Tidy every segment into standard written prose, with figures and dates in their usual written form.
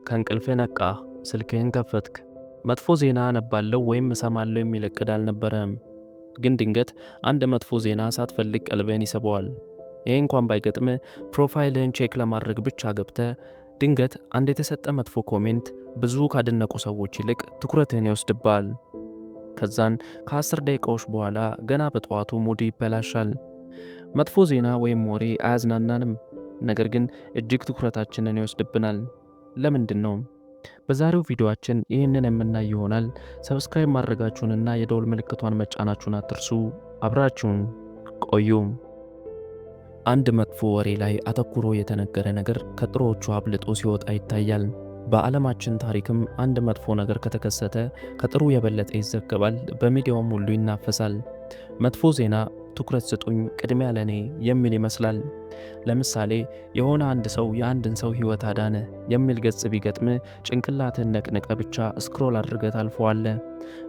ከእንቅልፍ ነቃህ፣ ስልክህን ከፈትክ። መጥፎ ዜና አነባለሁ ወይም እሰማለሁ የሚል እቅድ አልነበረም። ግን ድንገት አንድ መጥፎ ዜና ሳትፈልግ ቀልብህን ይስበዋል። ይሄ እንኳን ባይገጥምህ ፕሮፋይልህን ቼክ ለማድረግ ብቻ ገብተህ ድንገት አንድ የተሰጠ መጥፎ ኮሜንት ብዙ ካደነቁ ሰዎች ይልቅ ትኩረትህን ይወስድብሃል። ከዛን ከ10 ደቂቃዎች በኋላ ገና በጠዋቱ ሙድ ይበላሻል። መጥፎ ዜና ወይም ወሬ አያዝናናንም፣ ነገር ግን እጅግ ትኩረታችንን ይወስድብናል። ለምንድን ነው? በዛሬው ቪዲዮአችን ይህንን የምናይ ይሆናል። ሰብስክራይብ ማድረጋችሁንና የደወል ምልክቷን መጫናችሁን አትርሱ። አብራችሁን ቆዩ። አንድ መጥፎ ወሬ ላይ አተኩሮ የተነገረ ነገር ከጥሩዎቹ አብልጦ ሲወጣ ይታያል። በዓለማችን ታሪክም አንድ መጥፎ ነገር ከተከሰተ ከጥሩ የበለጠ ይዘገባል፣ በሚዲያውም ሁሉ ይናፈሳል። መጥፎ ዜና ትኩረት ስጡኝ፣ ቅድሚያ ለኔ የሚል ይመስላል። ለምሳሌ የሆነ አንድ ሰው የአንድን ሰው ሕይወት አዳነ የሚል ገጽ ቢገጥም ጭንቅላትን ነቅንቀ ብቻ ስክሮል አድርገህ ታልፈዋለህ።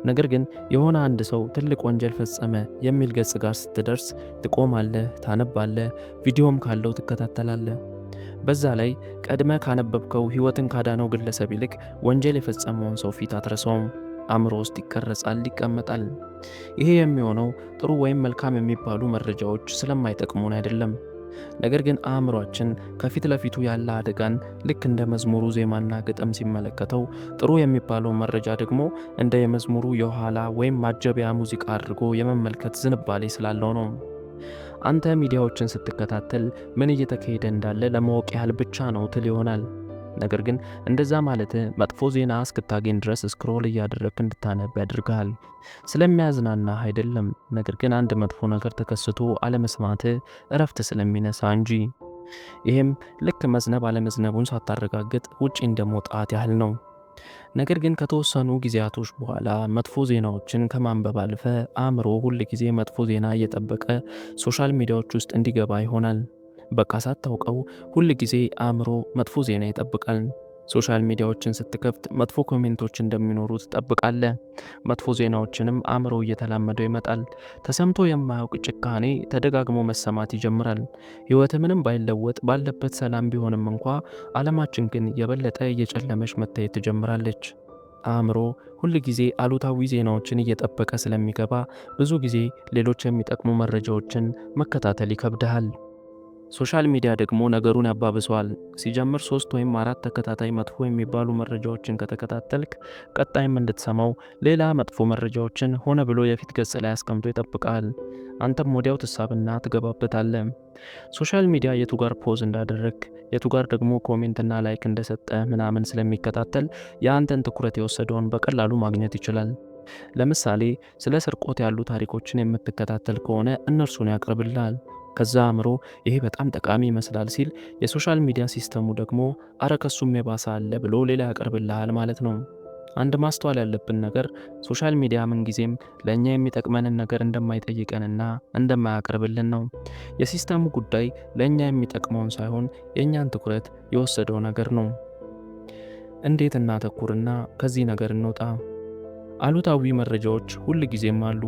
ነገር ግን የሆነ አንድ ሰው ትልቅ ወንጀል ፈጸመ የሚል ገጽ ጋር ስትደርስ ትቆማለህ፣ ታነባለህ፣ ቪዲዮም ካለው ትከታተላለህ። በዛ ላይ ቀድመ ካነበብከው ሕይወትን ካዳነው ግለሰብ ይልቅ ወንጀል የፈጸመውን ሰው ፊት አትረሳውም። አእምሮ ውስጥ ይቀረጻል፣ ይቀመጣል። ይሄ የሚሆነው ጥሩ ወይም መልካም የሚባሉ መረጃዎች ስለማይጠቅሙን አይደለም። ነገር ግን አእምሯችን ከፊት ለፊቱ ያለ አደጋን ልክ እንደ መዝሙሩ ዜማና ግጥም ሲመለከተው፣ ጥሩ የሚባለው መረጃ ደግሞ እንደ የመዝሙሩ የኋላ ወይም ማጀቢያ ሙዚቃ አድርጎ የመመልከት ዝንባሌ ስላለው ነው። አንተ ሚዲያዎችን ስትከታተል ምን እየተካሄደ እንዳለ ለማወቅ ያህል ብቻ ነው ትል ይሆናል። ነገር ግን እንደዛ ማለት መጥፎ ዜና እስክታገኝ ድረስ ስክሮል እያደረግክ እንድታነብ ያደርግሃል። ስለሚያዝናናህ አይደለም፣ ነገር ግን አንድ መጥፎ ነገር ተከስቶ አለመስማትህ እረፍት ስለሚነሳ እንጂ። ይህም ልክ መዝነብ አለመዝነቡን ሳታረጋግጥ ውጪ እንደመውጣት ያህል ነው። ነገር ግን ከተወሰኑ ጊዜያቶች በኋላ መጥፎ ዜናዎችን ከማንበብ አልፈ አእምሮ ሁል ጊዜ መጥፎ ዜና እየጠበቀ ሶሻል ሚዲያዎች ውስጥ እንዲገባ ይሆናል። በቃ ሳታውቀው ሁል ጊዜ አእምሮ መጥፎ ዜና ይጠብቃል። ሶሻል ሚዲያዎችን ስትከፍት መጥፎ ኮሜንቶች እንደሚኖሩ ትጠብቃለህ። መጥፎ ዜናዎችንም አእምሮ እየተላመደው ይመጣል። ተሰምቶ የማያውቅ ጭካኔ ተደጋግሞ መሰማት ይጀምራል። ሕይወት ምንም ባይለወጥ ባለበት ሰላም ቢሆንም እንኳ ዓለማችን ግን የበለጠ እየጨለመች መታየት ትጀምራለች። አእምሮ ሁል ጊዜ አሉታዊ ዜናዎችን እየጠበቀ ስለሚገባ ብዙ ጊዜ ሌሎች የሚጠቅሙ መረጃዎችን መከታተል ይከብድሃል። ሶሻል ሚዲያ ደግሞ ነገሩን ያባብሰዋል። ሲጀምር 3 ወይም 4 ተከታታይ መጥፎ የሚባሉ መረጃዎችን ከተከታተልክ ቀጣይም እንድትሰማው ሌላ መጥፎ መረጃዎችን ሆነ ብሎ የፊት ገጽ ላይ አስቀምጦ ይጠብቃል። አንተም ወዲያው ትሳብና ትገባበታለህ። ሶሻል ሚዲያ የቱ ጋር ፖዝ እንዳደረግ፣ የቱ ጋር ደግሞ ኮሜንትና ላይክ እንደሰጠ ምናምን ስለሚከታተል የአንተን ትኩረት የወሰደውን በቀላሉ ማግኘት ይችላል። ለምሳሌ ስለ ስርቆት ያሉ ታሪኮችን የምትከታተል ከሆነ እነርሱን ያቀርብልሃል። ከዛ አእምሮ ይሄ በጣም ጠቃሚ ይመስላል ሲል የሶሻል ሚዲያ ሲስተሙ ደግሞ አረ ከሱም የባሰ አለ ብሎ ሌላ ያቀርብልሃል ማለት ነው። አንድ ማስተዋል ያለብን ነገር ሶሻል ሚዲያ ምንጊዜም ለእኛ የሚጠቅመንን ነገር እንደማይጠይቀንና እንደማያቀርብልን ነው። የሲስተሙ ጉዳይ ለእኛ የሚጠቅመውን ሳይሆን የእኛን ትኩረት የወሰደው ነገር ነው። እንዴት እናተኩርና ከዚህ ነገር እንውጣ? አሉታዊ መረጃዎች ሁል ጊዜም አሉ።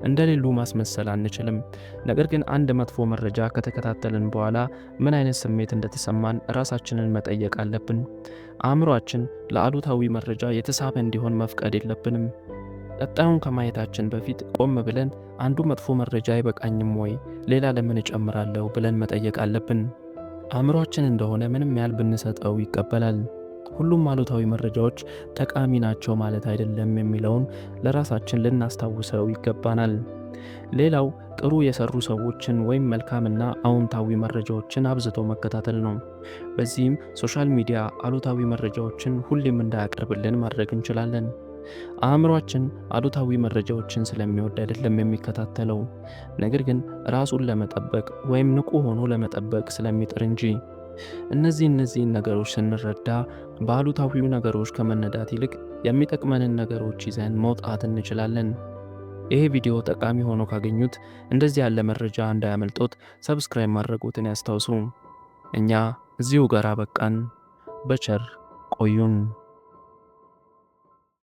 እንደሌሉ ማስመሰል አንችልም። ነገር ግን አንድ መጥፎ መረጃ ከተከታተልን በኋላ ምን አይነት ስሜት እንደተሰማን ራሳችንን መጠየቅ አለብን። አእምሯችን ለአሉታዊ መረጃ የተሳበ እንዲሆን መፍቀድ የለብንም። ቀጣዩን ከማየታችን በፊት ቆም ብለን አንዱ መጥፎ መረጃ አይበቃኝም ወይ፣ ሌላ ለምን እጨምራለሁ ብለን መጠየቅ አለብን። አእምሯችን እንደሆነ ምንም ያህል ብንሰጠው ይቀበላል። ሁሉም አሉታዊ መረጃዎች ጠቃሚ ናቸው ማለት አይደለም የሚለውን ለራሳችን ልናስታውሰው ይገባናል። ሌላው ጥሩ የሰሩ ሰዎችን ወይም መልካምና አዎንታዊ መረጃዎችን አብዝቶ መከታተል ነው። በዚህም ሶሻል ሚዲያ አሉታዊ መረጃዎችን ሁሌም እንዳያቀርብልን ማድረግ እንችላለን። አእምሯችን አሉታዊ መረጃዎችን ስለሚወድ አይደለም የሚከታተለው፣ ነገር ግን ራሱን ለመጠበቅ ወይም ንቁ ሆኖ ለመጠበቅ ስለሚጥር እንጂ። እነዚህን ነገሮች ስንረዳ በአሉታዊው ነገሮች ከመነዳት ይልቅ የሚጠቅመንን ነገሮች ይዘን መውጣት እንችላለን። ይሄ ቪዲዮ ጠቃሚ ሆኖ ካገኙት እንደዚህ ያለ መረጃ እንዳያመልጦት ሰብስክራይብ ማድረጉትን ያስታውሱ። እኛ እዚሁ ጋር በቃን። በቸር ቆዩን።